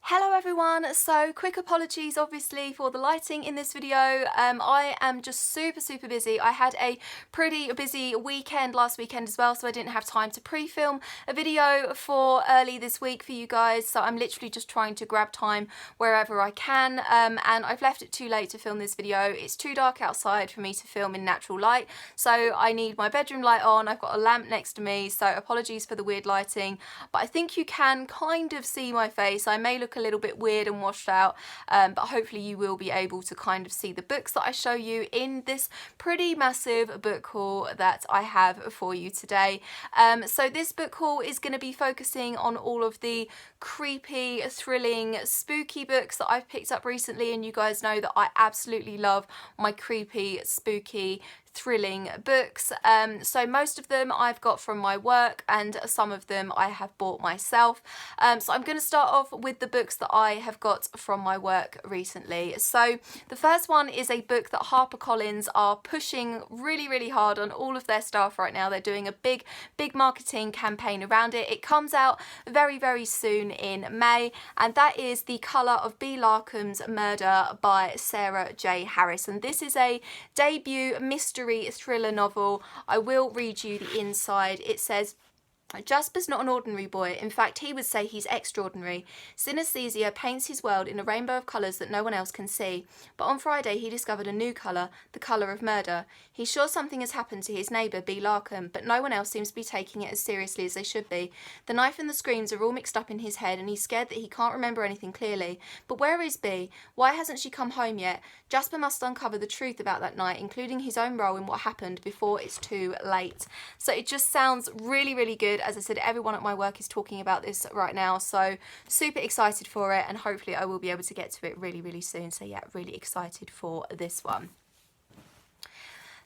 Hello everyone, so quick apologies obviously for the lighting in this video. I am just super busy. I had a pretty busy weekend last weekend as well, so I didn't have time to pre-film a video for early this week for you guys, so I'm literally just trying to grab time wherever I can, and I've left it too late to film this video. It's too dark outside for me to film in natural light, so I need my bedroom light on. I've got a lamp next to me, so apologies for the weird lighting, but I think you can kind of see my face. I may look a little bit weird and washed out, but hopefully you will be able to kind of see the books that I show you in this pretty massive book haul that I have for you today. So this book haul is going to be focusing on all of the creepy, thrilling, spooky books that I've picked up recently, and you guys know that I absolutely love my creepy, spooky, thrilling books. So most of them I've got from my work and some of them I have bought myself. So I'm going to start off with the books that I have got from my work recently. So the first one is a book that HarperCollins are pushing really hard on all of their stuff right now. They're doing a big marketing campaign around it. It comes out very soon in May, and that is The Colour of Bea Larkham's Murder by Sarah J. Harris, and this is a debut mystery thriller novel. I will read you the inside. It says, Jasper's not an ordinary boy. In fact, he would say he's extraordinary. Synesthesia paints his world in a rainbow of colours that no one else can see. But on Friday, he discovered a new colour, the colour of murder. He's sure something has happened to his neighbour, Bea Larkham, but no one else seems to be taking it as seriously as they should be. The knife and the screams are all mixed up in his head, and he's scared that he can't remember anything clearly. But where is Bea? Why hasn't she come home yet? Jasper must uncover the truth about that night, including his own role in what happened, before it's too late. So it just sounds really good. As I said, everyone at my work is talking about this right now, so super excited for it, and hopefully I will be able to get to it really soon. So yeah, really excited for this one.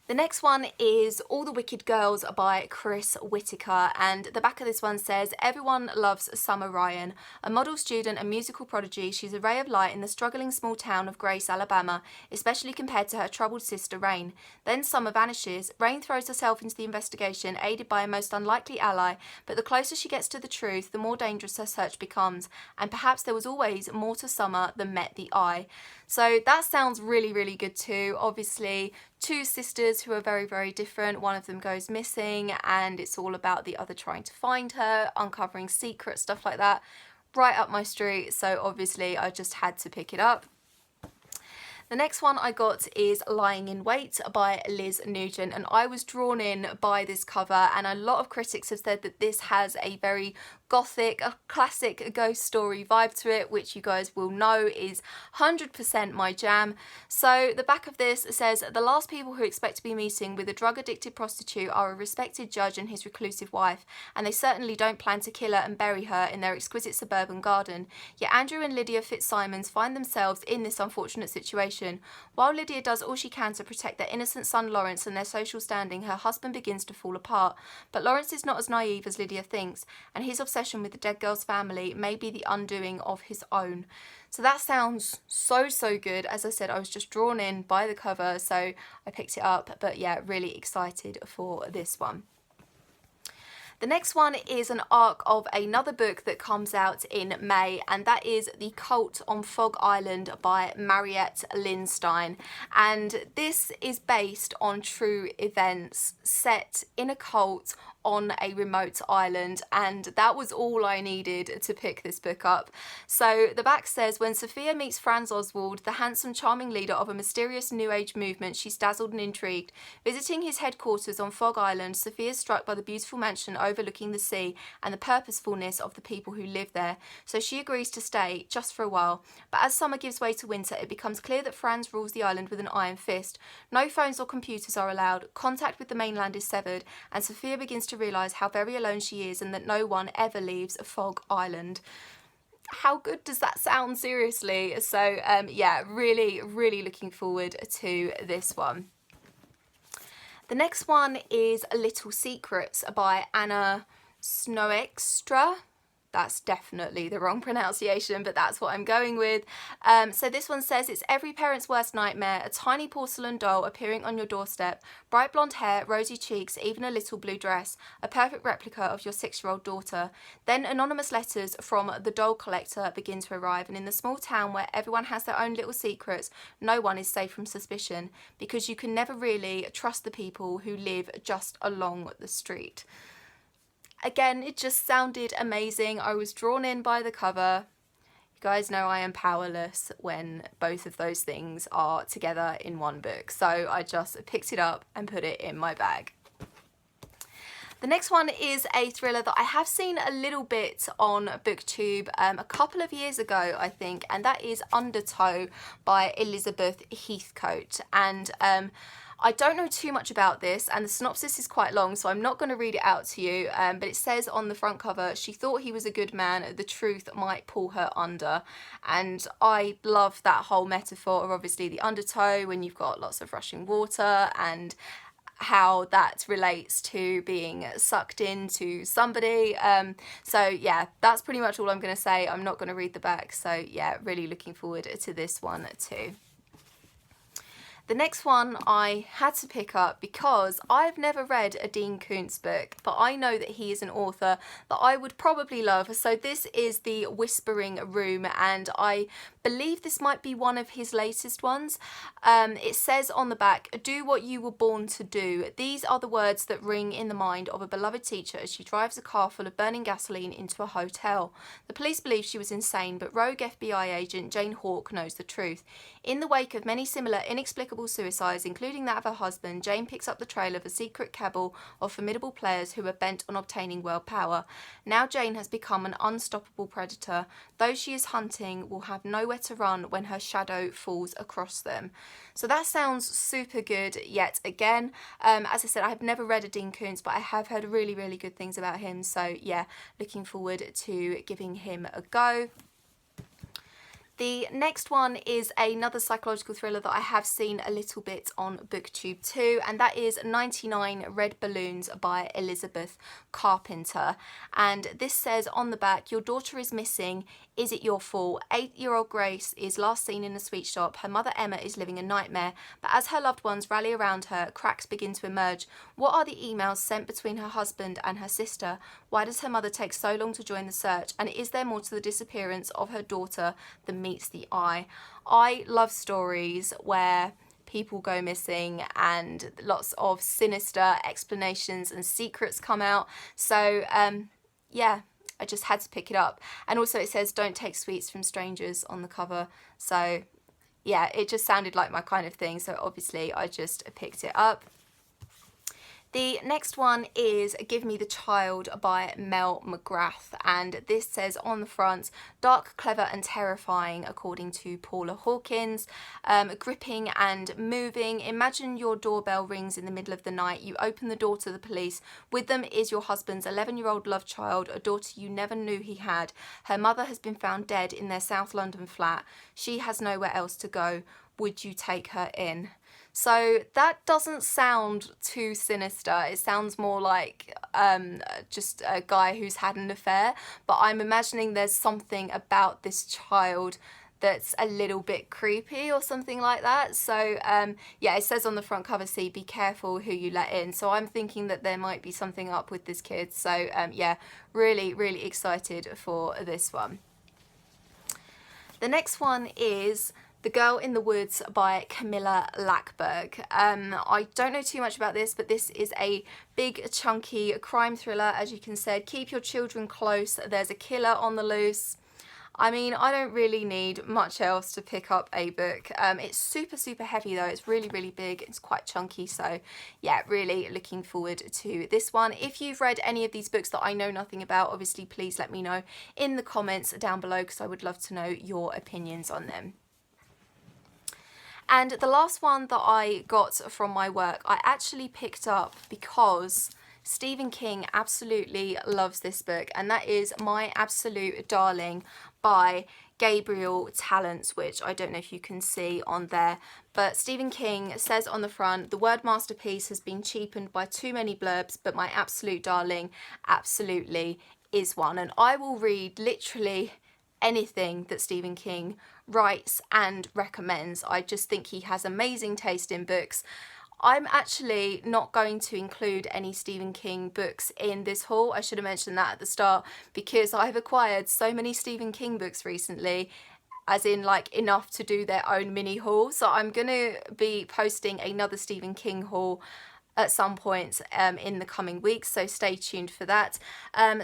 The next one is All the Wicked Girls by Chris Whitaker, and the back of this one says, everyone loves Summer Ryan. A model student and musical prodigy, she's a ray of light in the struggling small town of Grace, Alabama, especially compared to her troubled sister Rain. Then Summer vanishes. Rain throws herself into the investigation, aided by a most unlikely ally, but the closer she gets to the truth, the more dangerous her search becomes, and perhaps there was always more to Summer than met the eye. So that sounds really good too. Obviously, two sisters who are very different. One of them goes missing, and it's all about the other trying to find her, uncovering secrets, stuff like that. Right up my street, so obviously I just had to pick it up. The next one I got is Lying in Wait by Liz Nugent, and I was drawn in by this cover, and a lot of critics have said that this has a very gothic, a classic ghost story vibe to it, which you guys will know is 100% my jam. So the back of this says, the last people who expect to be meeting with a drug-addicted prostitute are a respected judge and his reclusive wife, and they certainly don't plan to kill her and bury her in their exquisite suburban garden. Yet Andrew and Lydia Fitzsimons find themselves in this unfortunate situation. While Lydia does all she can to protect their innocent son Lawrence and their social standing, her husband begins to fall apart. But Lawrence is not as naive as Lydia thinks, and his obsession with the dead girl's family may be the undoing of his own. So that sounds so good. As I said, I was just drawn in by the cover, so I picked it up. But yeah, really excited for this one. The next one is an arc of another book that comes out in May, and that is The Cult on Fog Island by Mariette Lindstein. And this is based on true events set in a cult on a remote island, and that was all I needed to pick this book up. So the back says, when Sophia meets Franz Oswald, the handsome, charming leader of a mysterious New Age movement, she's dazzled and intrigued. Visiting his headquarters on Fog Island, Sophia is struck by the beautiful mansion overlooking the sea and the purposefulness of the people who live there. So she agrees to stay, just for a while. But as summer gives way to winter, it becomes clear that Franz rules the island with an iron fist. No phones or computers are allowed, contact with the mainland is severed, and Sophia begins to realise how very alone she is and that no one ever leaves Fog Island. How good does that sound, seriously? So yeah, really looking forward to this one. The next one is Little Secrets by Anna Snoekstra. that's definitely the wrong pronunciation, but that's what I'm going with. So this one says, it's every parent's worst nightmare, a tiny porcelain doll appearing on your doorstep, bright blonde hair, rosy cheeks, even a little blue dress, a perfect replica of your 6-year-old daughter. Then anonymous letters from the doll collector begin to arrive, and in the small town where everyone has their own little secrets, no one is safe from suspicion, because you can never really trust the people who live just along the street. Again, it just sounded amazing. I was drawn in by the cover. You guys know I am powerless when both of those things are together in one book. So I just picked it up and put it in my bag. The next one is a thriller that I have seen a little bit on BookTube a couple of years ago, I think, and that is Undertow by Elizabeth Heathcote. And I don't know too much about this, and the synopsis is quite long, so I'm not going to read it out to you, but it says on the front cover, she thought he was a good man, the truth might pull her under. And I love that whole metaphor of obviously the undertow when you've got lots of rushing water, and how that relates to being sucked into somebody. So yeah, that's pretty much all I'm going to say. I'm not going to read the back, so yeah, really looking forward to this one too. The next one I had to pick up because I've never read a Dean Koontz book, but I know that he is an author that I would probably love. So this is The Whispering Room, and I believe this might be one of his latest ones. It says on the back, "Do what you were born to do." These are the words that ring in the mind of a beloved teacher as she drives a car full of burning gasoline into a hotel. The police believe she was insane, but rogue FBI agent Jane Hawke knows the truth. In the wake of many similar inexplicable suicides, including that of her husband, Jane picks up the trail of a secret cabal of formidable players who are bent on obtaining world power. Now Jane has become an unstoppable predator. Those she is hunting will have nowhere to run when her shadow falls across them. So that sounds super good yet again. As I said, I have never read a Dean Koontz, but I have heard really, really good things about him. So yeah, looking forward to giving him a go. The next one is another psychological thriller that I have seen a little bit on BookTube too, and that is 99 Red Balloons by Elizabeth Carpenter. And this says on the back, "Your daughter is missing. Is it your fault? 8-year-old Grace is last seen in a sweet shop. Her mother Emma is living a nightmare, but as her loved ones rally around her, cracks begin to emerge. What are the emails sent between her husband and her sister? Why does her mother take so long to join the search? And is there more to the disappearance of her daughter than meets the eye?" I love stories where people go missing and lots of sinister explanations and secrets come out. So yeah, I just had to pick it up. And also it says "Don't take sweets from strangers" on the cover. So yeah, it just sounded like my kind of thing. So obviously I just picked it up. The next one is Give Me the Child by Mel McGrath, and this says on the front, "Dark, clever and terrifying," according to Paula Hawkins. Gripping and moving. Imagine your doorbell rings in the middle of the night. You open the door to the police. With them is your husband's 11-year-old love child, a daughter you never knew he had. Her mother has been found dead in their South London flat. She has nowhere else to go. Would you take her in? So that doesn't sound too sinister. It sounds more like just a guy who's had an affair, but I'm imagining there's something about this child that's a little bit creepy or something like that. So yeah, it says on the front cover, "See, be careful who you let in." So I'm thinking that there might be something up with this kid. So yeah, really, really excited for this one. The next one is The Girl in the Woods by Camilla Lackberg. I don't know too much about this, but this is a big, chunky crime thriller. As you can see, keep your children close. There's a killer on the loose. I mean, I don't really need much else to pick up a book. It's super, super heavy though. It's really, really big. It's quite chunky. So yeah, really looking forward to this one. If you've read any of these books that I know nothing about, obviously please let me know in the comments down below, because I would love to know your opinions on them. And the last one that I got from my work, I actually picked up because Stephen King absolutely loves this book, and that is My Absolute Darling by Gabriel Tallents, which I don't know if you can see on there, but Stephen King says on the front, "The word masterpiece has been cheapened by too many blurbs, but my absolute darling absolutely is one, and I will read literally anything that Stephen King writes and recommends. I just think he has amazing taste in books. I'm actually not going to include any Stephen King books in this haul. I should have mentioned that at the start, because I've acquired so many Stephen King books recently, as in like enough to do their own mini haul. So I'm going to be posting another Stephen King haul at some point in the coming weeks, so stay tuned for that.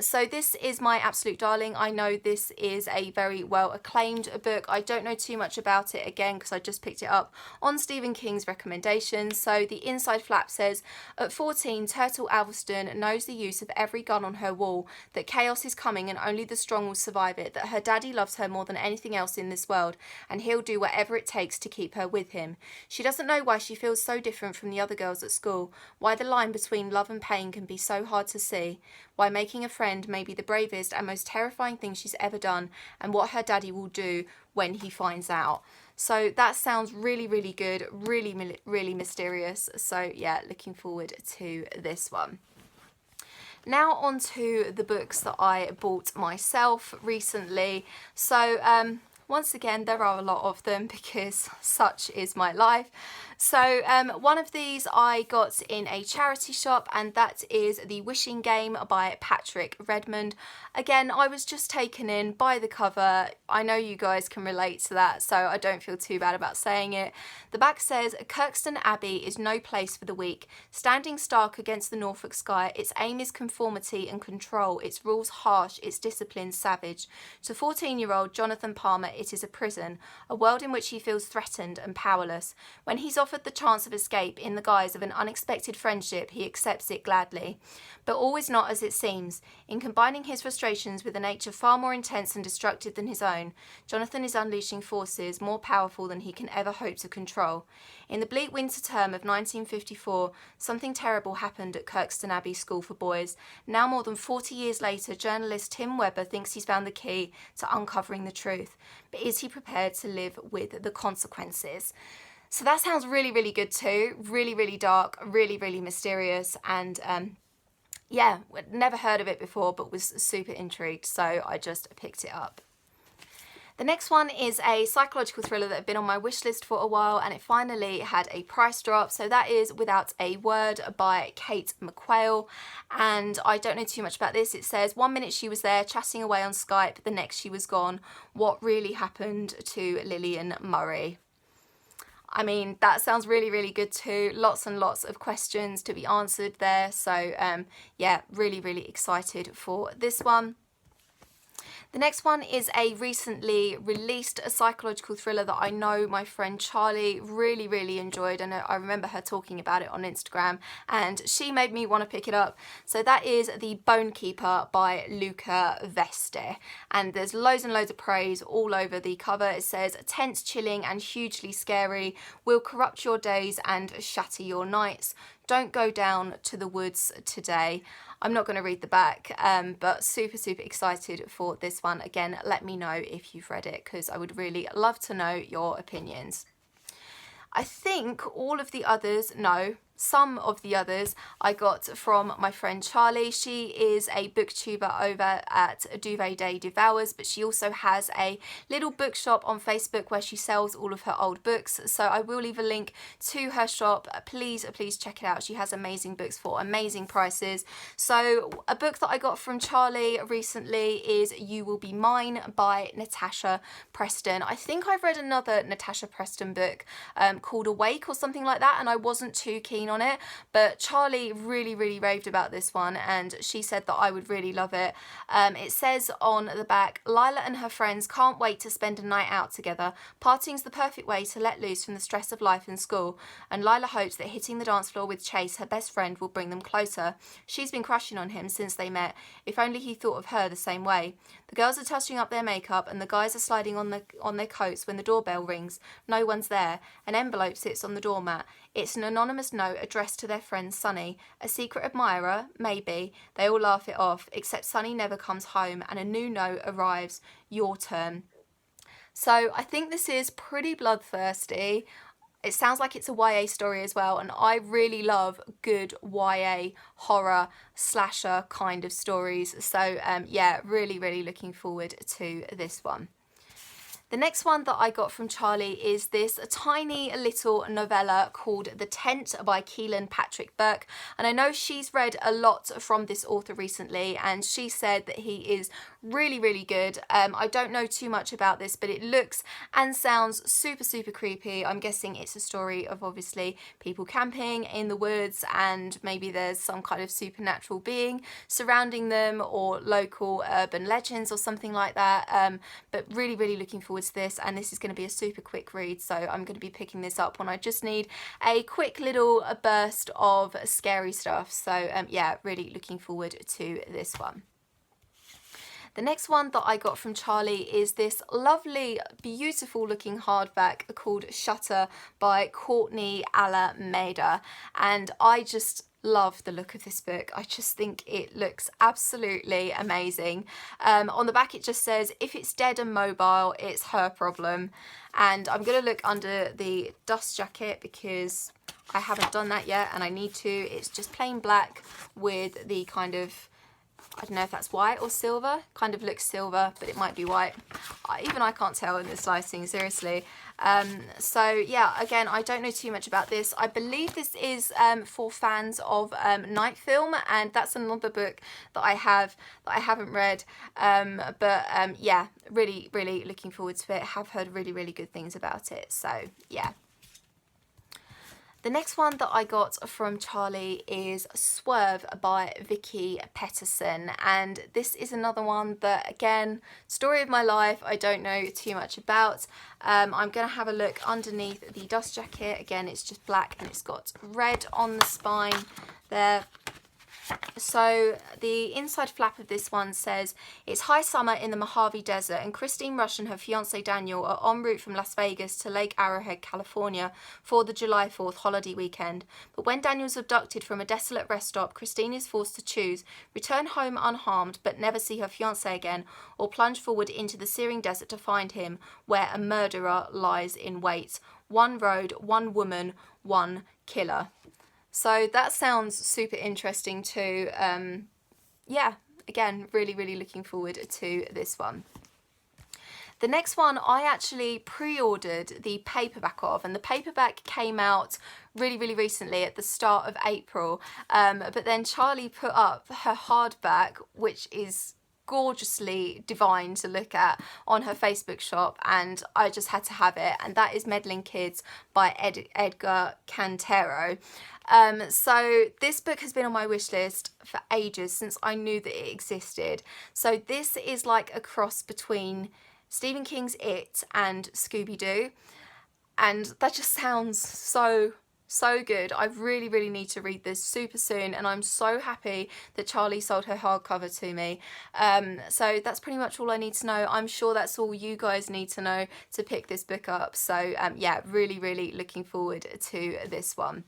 So this is My Absolute Darling. I know this is a very well acclaimed book. I don't know too much about it, again, because I just picked it up on Stephen King's recommendations. So the inside flap says, at 14, Turtle Alveston knows the use of every gun on her wall, that chaos is coming and only the strong will survive it, that her daddy loves her more than anything else in this world, and he'll do whatever it takes to keep her with him. She doesn't know why she feels so different from the other girls at school, why the line between love and pain can be so hard to see, why making a friend may be the bravest and most terrifying thing she's ever done, and what her daddy will do when he finds out. So that sounds really, really good, really, really mysterious. So yeah, looking forward to this one. Now on to the books that I bought myself recently. So once again, there are a lot of them because such is my life. So one of these I got in a charity shop, and that is The Wishing Game by Patrick Redmond. Again, I was just taken in by the cover. I know you guys can relate to that, so I don't feel too bad about saying it. The back says, Kirkstone Abbey is no place for the weak. Standing stark against the Norfolk sky, its aim is conformity and control, its rules harsh, its discipline savage. To 14-year-old Jonathan Palmer, it is a prison, a world in which he feels threatened and powerless. When he's offered the chance of escape in the guise of an unexpected friendship, he accepts it gladly. But all is not as it seems. In combining his frustrations with a nature far more intense and destructive than his own, Jonathan is unleashing forces more powerful than he can ever hope to control. In the bleak winter term of 1954, something terrible happened at Kirkstone Abbey School for Boys. Now more than 40 years later, journalist Tim Webber thinks he's found the key to uncovering the truth. But is he prepared to live with the consequences? So that sounds really, really good too. Really, really dark, really, really mysterious, and yeah, never heard of it before, but was super intrigued, so I just picked it up. The next one is a psychological thriller that had been on my wish list for a while, and it finally had a price drop. So that is Without a Word by Kate McQuail, and I don't know too much about this. It says, 1 minute she was there chatting away on Skype, the next she was gone. What really happened to Lillian Murray? I mean, that sounds really, really good too. Lots and lots of questions to be answered there. So yeah, really, really excited for this one. The next one is a recently released psychological thriller that I know my friend Charlie really, really enjoyed, and I remember her talking about it on Instagram, and she made me want to pick it up. So that is The Bone Keeper by Luca Veste, and there's loads and loads of praise all over the cover. It says, tense, chilling and hugely scary, will corrupt your days and shatter your nights. Don't go down to the woods today. I'm not going to read the back, but super, super excited for this one. Again, let me know if you've read it, because I would really love to know your opinions. I think all of the others, no, some of the others I got from my friend Charlie. She is a booktuber over at Duvet Day Devours, but she also has a little bookshop on Facebook where she sells all of her old books. So I will leave a link to her shop. Please, please check it out. She has amazing books for amazing prices. So a book that I got from Charlie recently is You Will Be Mine by Natasha Preston. I think I've read another Natasha Preston book called Awake or something like that, and I wasn't too keen on it, but Charlie really, really raved about this one, and she said that I would really love it. It says on the back, Lila and her friends can't wait to spend a night out together. Partying's the perfect way to let loose from the stress of life and school, and Lila hopes that hitting the dance floor with Chase, her best friend, will bring them closer. She's been crushing on him since they met. If only he thought of her the same way. The girls are touching up their makeup and the guys are sliding on their coats when the doorbell rings. No one's there. An envelope sits on the doormat. It's an anonymous note addressed to their friend Sunny. A secret admirer? Maybe. They all laugh it off, except Sunny never comes home and a new note arrives. Your turn. So I think this is pretty bloodthirsty. It sounds like it's a YA story as well, and I really love good YA horror slasher kind of stories. So yeah, really looking forward to this one. The next one that I got from Charlie is this tiny little novella called The Tent by Keelan Patrick Burke. And I know she's read a lot from this author recently, and she said that he is really good. I don't know too much about this, but it looks and sounds super creepy. I'm guessing it's a story of obviously people camping in the woods, and maybe there's some kind of supernatural being surrounding them, or local urban legends or something like that. But really looking forward to this, and this is going to be a super quick read, so I'm going to be picking this up when I just need a quick little burst of scary stuff. So yeah, really looking forward to this one. The next one that I got from Charlie is this lovely, beautiful looking hardback called Shutter by Courtney Alameda, and I just love the look of this book. I just think it looks absolutely amazing. On the back it just says, if it's dead and mobile, it's her problem. And I'm going to look under the dust jacket because I haven't done that yet and I need to. It's just plain black with the kind of, I don't know if that's white or silver, kind of looks silver, but it might be white. Even I can't tell in this lighting, seriously. So yeah, again, I don't know too much about this. I believe this is for fans of Night Film, and that's another book that I haven't read. But yeah, really looking forward to it. Have heard really good things about it. So yeah. The next one that I got from Charlie is Swerve by Vicky Peterson, and this is another one that, again, story of my life, I don't know too much about. I'm going to have a look underneath the dust jacket. Again, it's just black and it's got red on the spine there. So the inside flap of this one says, it's high summer in the Mojave Desert and Christine Rush and her fiance Daniel are en route from Las Vegas to Lake Arrowhead, California for the July 4th holiday weekend. But when Daniel's abducted from a desolate rest stop, Christine is forced to choose return home unharmed but never see her fiance again, or plunge forward into the searing desert to find him where a murderer lies in wait. One road, one woman, one killer. So that sounds super interesting too. Yeah, again, really looking forward to this one. The next one I actually pre-ordered the paperback of, and the paperback came out really recently at the start of April. But then Charlie put up her hardback, which is gorgeously divine to look at, on her Facebook shop, and I just had to have it, and that is Meddling Kids by Edgar Cantero. So this book has been on my wish list for ages, since I knew that it existed. So this is like a cross between Stephen King's It and Scooby-Doo, and that just sounds so good. I really need to read this super soon, and I'm so happy that Charlie sold her hardcover to me. So that's pretty much all I need to know. I'm sure that's all you guys need to know to pick this book up. So yeah, really looking forward to this one.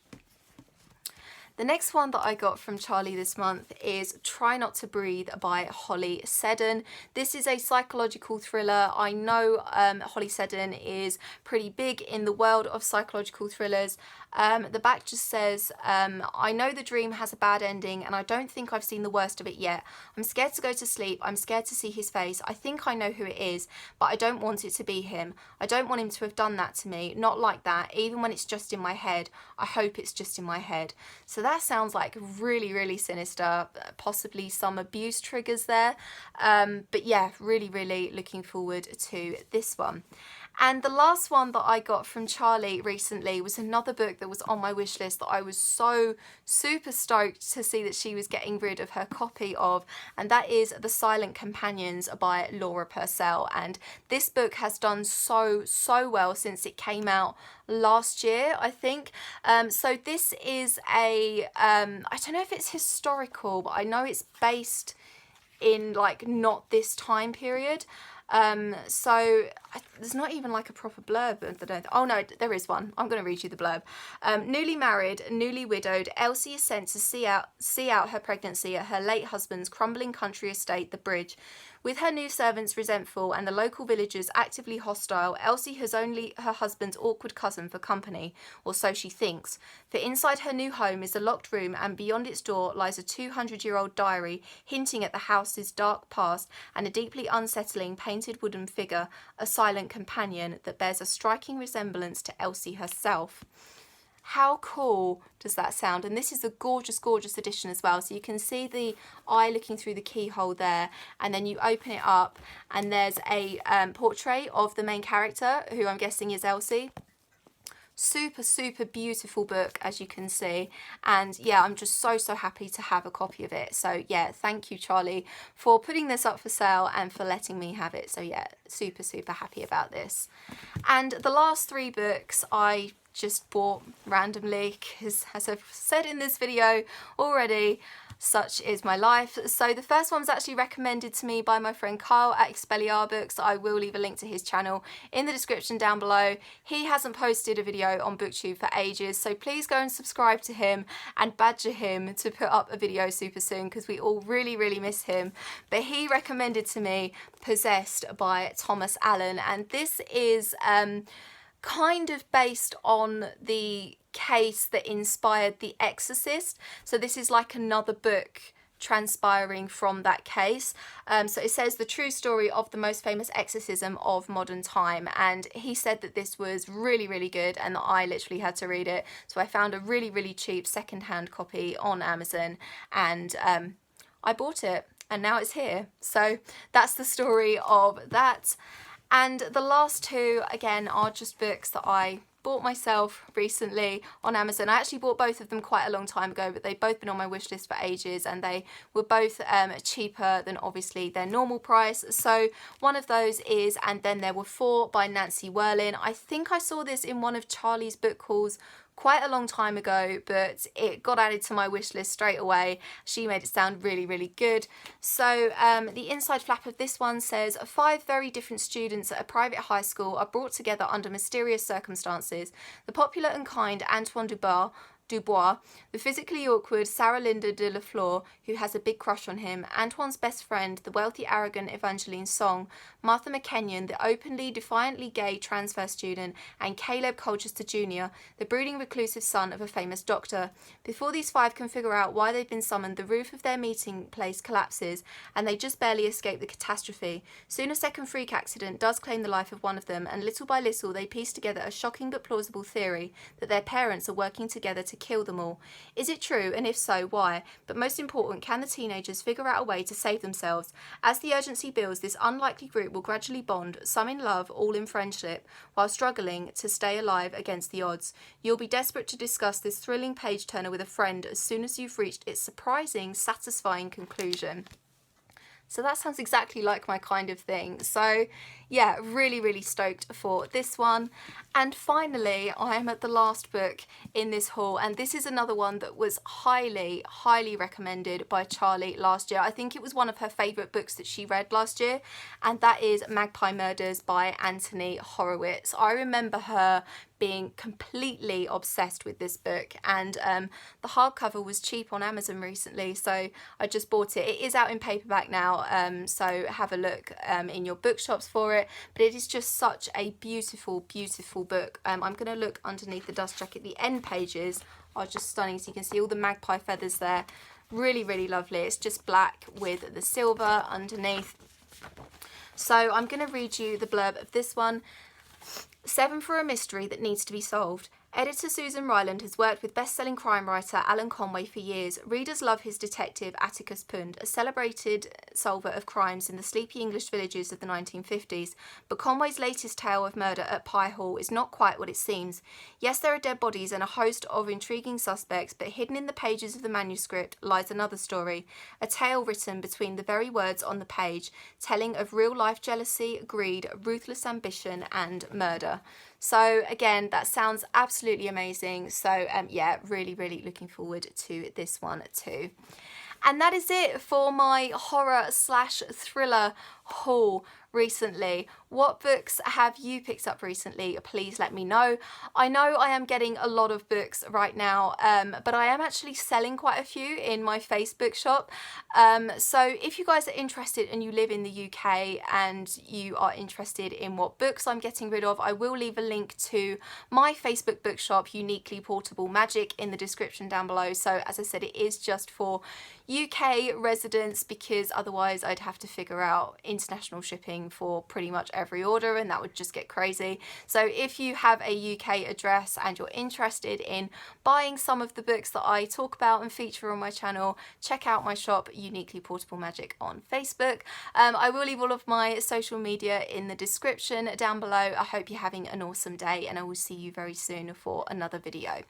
The next one that I got from Charlie this month is Try Not to Breathe by Holly Seddon. This is a psychological thriller. I know Holly Seddon is pretty big in the world of psychological thrillers. The back just says, I know the dream has a bad ending and I don't think I've seen the worst of it yet. I'm scared to go to sleep. I'm scared to see his face. I think I know who it is, but I don't want it to be him. I don't want him to have done that to me. Not like that. Even when it's just in my head. I hope it's just in my head. So that sounds like really sinister, possibly some abuse triggers there. But yeah, really looking forward to this one. And the last one that I got from Charlie recently was another book that was on my wish list that I was so super stoked to see that she was getting rid of her copy of, and that is The Silent Companions by Laura Purcell. And this book has done so well since it came out last year, I think. So this is a, I don't know if it's historical, but I know it's based in like not this time period. So there's not even like a proper blurb. Oh no, there is one. I'm going to read you the blurb. Newly married, newly widowed, Elsie is sent to see out her pregnancy at her late husband's crumbling country estate, The Bridge. With her new servants resentful and the local villagers actively hostile, Elsie has only her husband's awkward cousin for company, or so she thinks, for inside her new home is a locked room and beyond its door lies a 200-year-old diary hinting at the house's dark past and a deeply unsettling painted wooden figure, a silent companion that bears a striking resemblance to Elsie herself. How cool does that sound? And this is a gorgeous, gorgeous edition as well. So you can see the eye looking through the keyhole there, and then you open it up and there's a portrait of the main character, who I'm guessing is Elsie. Super, super beautiful book, as you can see. And yeah, I'm just so, so happy to have a copy of it. So yeah, thank you, Charlie, for putting this up for sale and for letting me have it. So yeah, super, super happy about this. And the last 3 books I just bought randomly because, as I've said in this video already, such is my life. So the first one was actually recommended to me by my friend Kyle at Expelliar Books. I will leave a link to his channel in the description down below. He hasn't posted a video on BookTube for ages, so please go and subscribe to him and badger him to put up a video super soon, because we all really, really miss him. But he recommended to me Possessed by Thomas Allen, and this is kind of based on the case that inspired The Exorcist. So this is like another book transpiring from that case. So it says the true story of the most famous exorcism of modern time, and he said that this was really, really good and that I literally had to read it. So I found a really, really cheap second-hand copy on Amazon, and I bought it, and now it's here. So that's the story of that. And the last 2, again, are just books that I bought myself recently on Amazon. I actually bought both of them quite a long time ago, but they've both been on my wish list for ages, and they were both cheaper than obviously their normal price. So one of those is And Then There Were Four by Nancy Werlin. I think I saw this in one of Charlie's book hauls quite a long time ago, but it got added to my wish list straight away. She made it sound really, really good. So the inside flap of this one says 5 very different students at a private high school are brought together under mysterious circumstances. The popular and kind Antoine Dubois, the physically awkward Sarah Linda de la Fleur, who has a big crush on him, Antoine's best friend, the wealthy, arrogant Evangeline Song, Martha McKenyon, the openly, defiantly gay transfer student, and Caleb Colchester Jr., the brooding, reclusive son of a famous doctor. Before these 5 can figure out why they've been summoned, the roof of their meeting place collapses, and they just barely escape the catastrophe. Soon a second freak accident does claim the life of one of them, and little by little they piece together a shocking but plausible theory that their parents are working together to kill them all. Is it true, and if so, why? But most important, can the teenagers figure out a way to save themselves? As the urgency builds, this unlikely group will gradually bond, some in love, all in friendship, while struggling to stay alive against the odds. You'll be desperate to discuss this thrilling page-turner with a friend as soon as you've reached its surprising, satisfying conclusion. So that sounds exactly like my kind of thing. So yeah, really, really stoked for this one. And finally, I am at the last book in this haul, and this is another one that was highly, highly recommended by Charlie last year. I think it was one of her favourite books that she read last year, and that is Magpie Murders by Anthony Horowitz. I remember her being completely obsessed with this book, and the hardcover was cheap on Amazon recently, so I just bought it. It is out in paperback now, so have a look in your bookshops for it, but it is just such a beautiful, beautiful book. I'm going to look underneath the dust jacket. The end pages are just stunning, so you can see all the magpie feathers there. Really, really lovely. It's just black with the silver underneath. So I'm going to read you the blurb of this one. 7 for a mystery that needs to be solved. Editor Susan Ryland has worked with best-selling crime writer Alan Conway for years. Readers love his detective Atticus Pund, a celebrated solver of crimes in the sleepy English villages of the 1950s. But Conway's latest tale of murder at Pye Hall is not quite what it seems. Yes, there are dead bodies and a host of intriguing suspects, but hidden in the pages of the manuscript lies another story, a tale written between the very words on the page, telling of real-life jealousy, greed, ruthless ambition, and murder. So again, that sounds absolutely amazing. So yeah, really, really looking forward to this one too. And that is it for my horror/thriller haul recently. What books have you picked up recently? Please let me know. I know I am getting a lot of books right now, but I am actually selling quite a few in my Facebook shop. So if you guys are interested and you live in the UK and you are interested in what books I'm getting rid of, I will leave a link to my Facebook bookshop, Uniquely Portable Magic, in the description down below. So as I said, it is just for UK residents, because otherwise I'd have to figure out international shipping for pretty much every order, and that would just get crazy. So if you have a UK address and you're interested in buying some of the books that I talk about and feature on my channel, check out my shop, Uniquely Portable Magic, on Facebook. I will leave all of my social media in the description down below. I hope you're having an awesome day, and I will see you very soon for another video.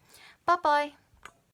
Bye bye.